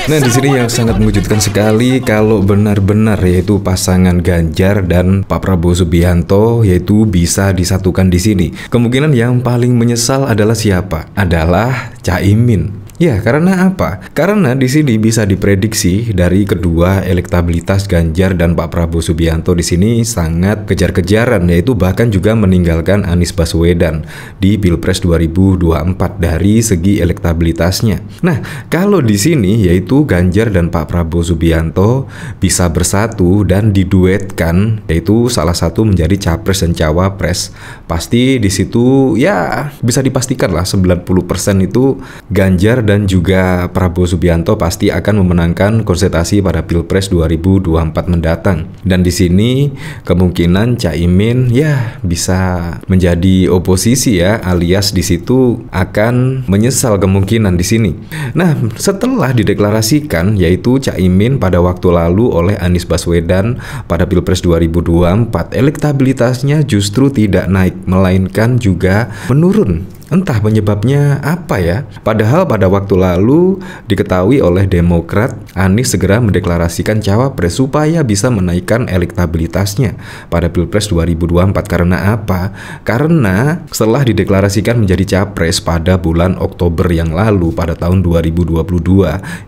Nah, di sini yang sangat mengejutkan sekali kalau benar-benar yaitu pasangan Ganjar dan Pak Prabowo Subianto yaitu bisa disatukan di sini. Kemungkinan yang paling menyesal adalah siapa? Adalah Caimin. Ya, karena apa? Karena di sini bisa diprediksi dari kedua elektabilitas Ganjar dan Pak Prabowo Subianto di sini sangat kejar-kejaran, yaitu bahkan juga meninggalkan Anies Baswedan di Pilpres 2024 dari segi elektabilitasnya. Nah, kalau di sini yaitu Ganjar dan Pak Prabowo Subianto bisa bersatu dan diduetkan, yaitu salah satu menjadi capres dan cawapres, pasti di situ ya bisa dipastikan lah 90% itu Ganjar dan juga Prabowo Subianto pasti akan memenangkan konsentrasi pada Pilpres 2024 mendatang. Dan di sini kemungkinan Caimin ya bisa menjadi oposisi ya, alias di situ akan menyesal kemungkinan di sini. Nah, setelah dideklarasikan yaitu Caimin pada waktu lalu oleh Anies Baswedan pada Pilpres 2024, elektabilitasnya justru tidak naik melainkan juga menurun. Entah penyebabnya apa ya. Padahal pada waktu lalu diketahui oleh Demokrat, Anies segera mendeklarasikan cawapres supaya bisa menaikkan elektabilitasnya pada Pilpres 2024. Karena apa? Karena setelah dideklarasikan menjadi capres pada bulan Oktober yang lalu pada tahun 2022,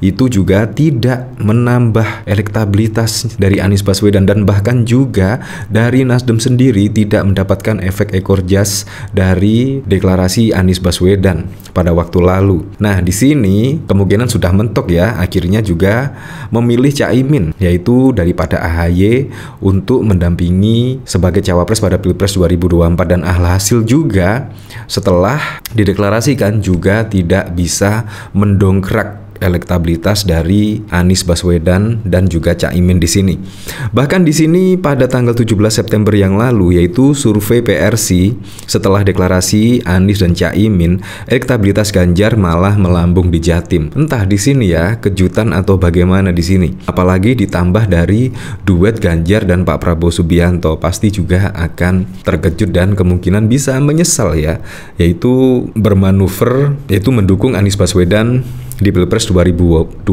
itu juga tidak menambah elektabilitas dari Anies Baswedan dan bahkan juga dari Nasdem sendiri tidak mendapatkan efek ekor jas dari deklarasi Anies Baswedan pada waktu lalu. Nah, di sini kemungkinan sudah mentok ya, akhirnya juga memilih Caimin yaitu daripada AHY untuk mendampingi sebagai cawapres pada Pilpres 2024 dan alhasil juga setelah dideklarasikan juga tidak bisa mendongkrak elektabilitas dari Anies Baswedan dan juga Caimin di sini. Bahkan di sini pada tanggal 17 September yang lalu yaitu survei PRC setelah deklarasi Anies dan Caimin, elektabilitas Ganjar malah melambung di Jatim. Entah di sini ya kejutan atau bagaimana di sini. Apalagi ditambah dari duet Ganjar dan Pak Prabowo Subianto, pasti juga akan terkejut dan kemungkinan bisa menyesal ya, yaitu bermanuver yaitu mendukung Anies Baswedan di Pilpres 2024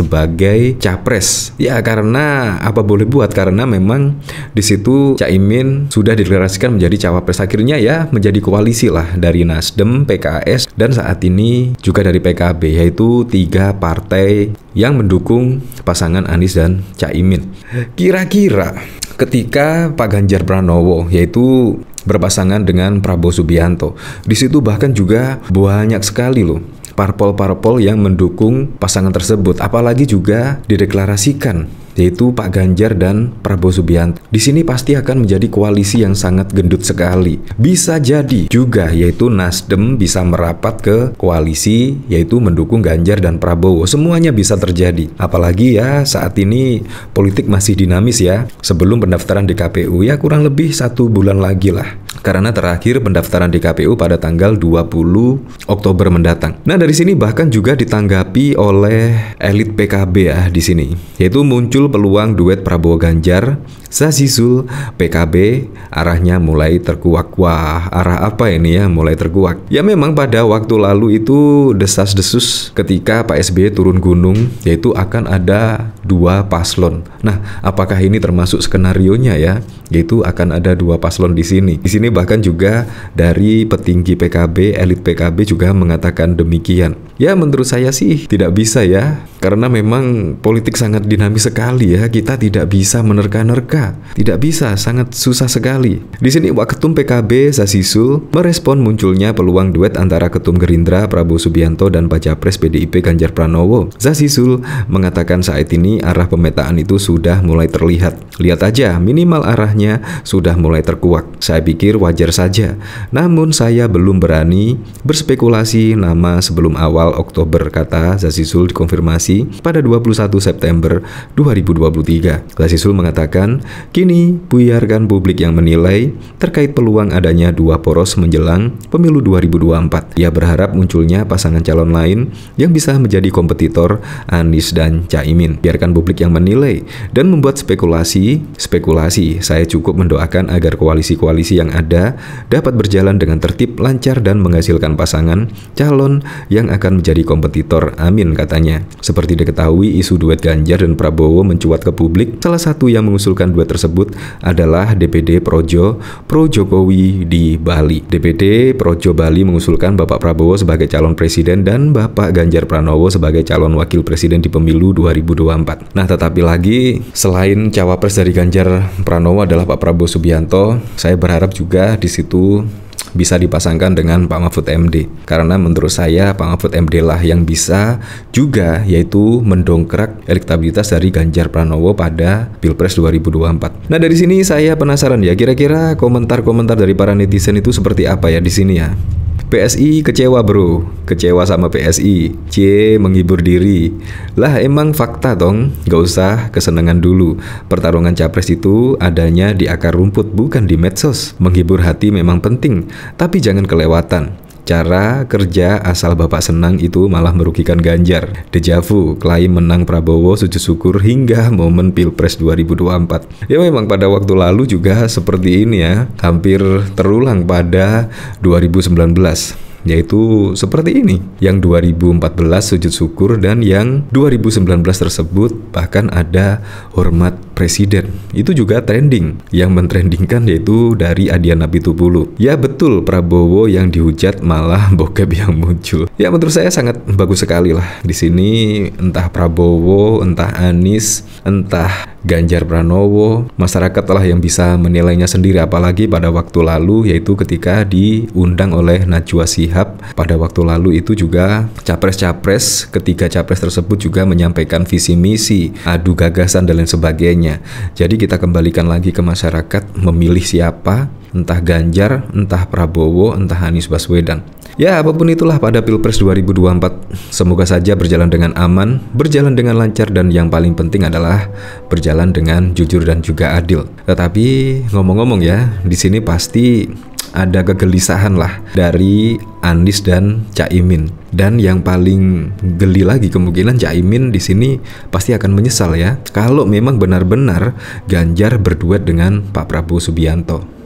sebagai capres. Ya karena apa boleh buat, karena memang di situ Caimin sudah dideklarasikan menjadi cawapres. Akhirnya ya menjadi koalisi lah dari Nasdem, PKS dan saat ini juga dari PKB, yaitu 3 partai yang mendukung pasangan Anies dan Caimin. Kira-kira ketika Pak Ganjar Pranowo yaitu berpasangan dengan Prabowo Subianto, di situ bahkan juga banyak sekali loh parpol-parpol yang mendukung pasangan tersebut, apalagi juga dideklarasikan yaitu Pak Ganjar dan Prabowo Subianto. Di sini pasti akan menjadi koalisi yang sangat gendut sekali. Bisa jadi juga yaitu Nasdem bisa merapat ke koalisi yaitu mendukung Ganjar dan Prabowo. Semuanya bisa terjadi. Apalagi ya saat ini politik masih dinamis ya. Sebelum pendaftaran di KPU ya kurang lebih 1 bulan lagi lah. Karena terakhir pendaftaran di KPU pada tanggal 20 Oktober mendatang. Nah, dari sini bahkan juga ditanggapi oleh elit PKB ya di sini. Yaitu muncul peluang duet Prabowo Ganjar, Zazizul, PKB arahnya mulai terkuak. Wah, arah apa ini ya mulai terkuak? Ya memang pada waktu lalu itu desas-desus ketika Pak SBY turun gunung yaitu akan ada 2 paslon. Nah, apakah ini termasuk skenarionya ya? Yaitu akan ada 2 paslon di sini. Di sini bahkan juga dari petinggi PKB, elit PKB juga mengatakan demikian. Ya menurut saya sih tidak bisa ya, karena memang politik sangat dinamis sekali ya. Kita tidak bisa menerka-nerka, tidak bisa, sangat susah sekali. Di sini Waketum PKB Zazizul merespon munculnya peluang duet antara Ketum Gerindra Prabowo Subianto dan Baca Pres PDIP Ganjar Pranowo. Zazizul mengatakan saat ini arah pemetaan itu sudah mulai terlihat. Lihat aja, minimal arahnya sudah mulai terkuak. Saya pikir wajar saja. Namun saya belum berani berspekulasi nama sebelum awal Oktober, kata Zazizul dikonfirmasi koalisi pada 21 September 2023. Glasisul mengatakan, kini biarkan publik yang menilai terkait peluang adanya dua poros menjelang pemilu 2024. Ia berharap munculnya pasangan calon lain yang bisa menjadi kompetitor Anies dan Caimin. Biarkan publik yang menilai dan membuat spekulasi. Saya cukup mendoakan agar koalisi-koalisi yang ada dapat berjalan dengan tertib, lancar, dan menghasilkan pasangan calon yang akan menjadi kompetitor. Amin, katanya. Seperti diketahui, isu duet Ganjar dan Prabowo mencuat ke publik. Salah satu yang mengusulkan duet tersebut adalah DPD Projo Pro Jokowi di Bali. DPD Projo Bali mengusulkan Bapak Prabowo sebagai calon presiden dan Bapak Ganjar Pranowo sebagai calon wakil presiden di pemilu 2024. Nah, tetapi lagi, selain cawapres dari Ganjar Pranowo adalah Pak Prabowo Subianto, saya berharap juga di situ bisa dipasangkan dengan Pak Mahfud MD, karena menurut saya Pak Mahfud MD lah yang bisa juga yaitu mendongkrak elektabilitas dari Ganjar Pranowo pada Pilpres 2024. Nah, dari sini saya penasaran ya, kira-kira komentar-komentar dari para netizen itu seperti apa ya di sini ya. PSI kecewa bro, kecewa sama PSI, menghibur diri. Lah emang fakta dong, gak usah kesenangan dulu. Pertarungan capres itu adanya di akar rumput, bukan di medsos. Menghibur hati memang penting, tapi jangan kelewatan. Cara kerja asal Bapak senang itu malah merugikan Ganjar. Dejavu, klaim menang Prabowo sujud syukur hingga momen Pilpres 2024. Ya memang pada waktu lalu juga seperti ini ya, hampir terulang pada 2019. Yaitu seperti ini, yang 2014 sujud syukur dan yang 2019 tersebut bahkan ada hormat presiden. Itu juga trending. Yang mentrendingkan yaitu dari Adian Apitupulu. Ya betul, Prabowo yang dihujat malah bokep yang muncul. Ya menurut saya sangat bagus sekali lah. Di sini entah Prabowo, entah Anies, entah Ganjar Pranowo, masyarakat lah yang bisa menilainya sendiri, apalagi pada waktu lalu yaitu ketika diundang oleh Najwa Shihab pada waktu lalu itu juga capres-capres, ketika capres tersebut juga menyampaikan visi misi, adu gagasan dan lain sebagainya. Jadi kita kembalikan lagi ke masyarakat memilih siapa, entah Ganjar, entah Prabowo, entah Anies Baswedan. Ya apapun itulah pada Pilpres 2024, semoga saja berjalan dengan aman, berjalan dengan lancar, dan yang paling penting adalah berjalan dengan jujur dan juga adil. Tetapi ngomong-ngomong ya, di sini pasti ada kegelisahan lah dari Anies dan Caimin. Dan yang paling geli lagi, kemungkinan Caimin di sini pasti akan menyesal ya kalau memang benar-benar Ganjar berduet dengan Pak Prabowo Subianto.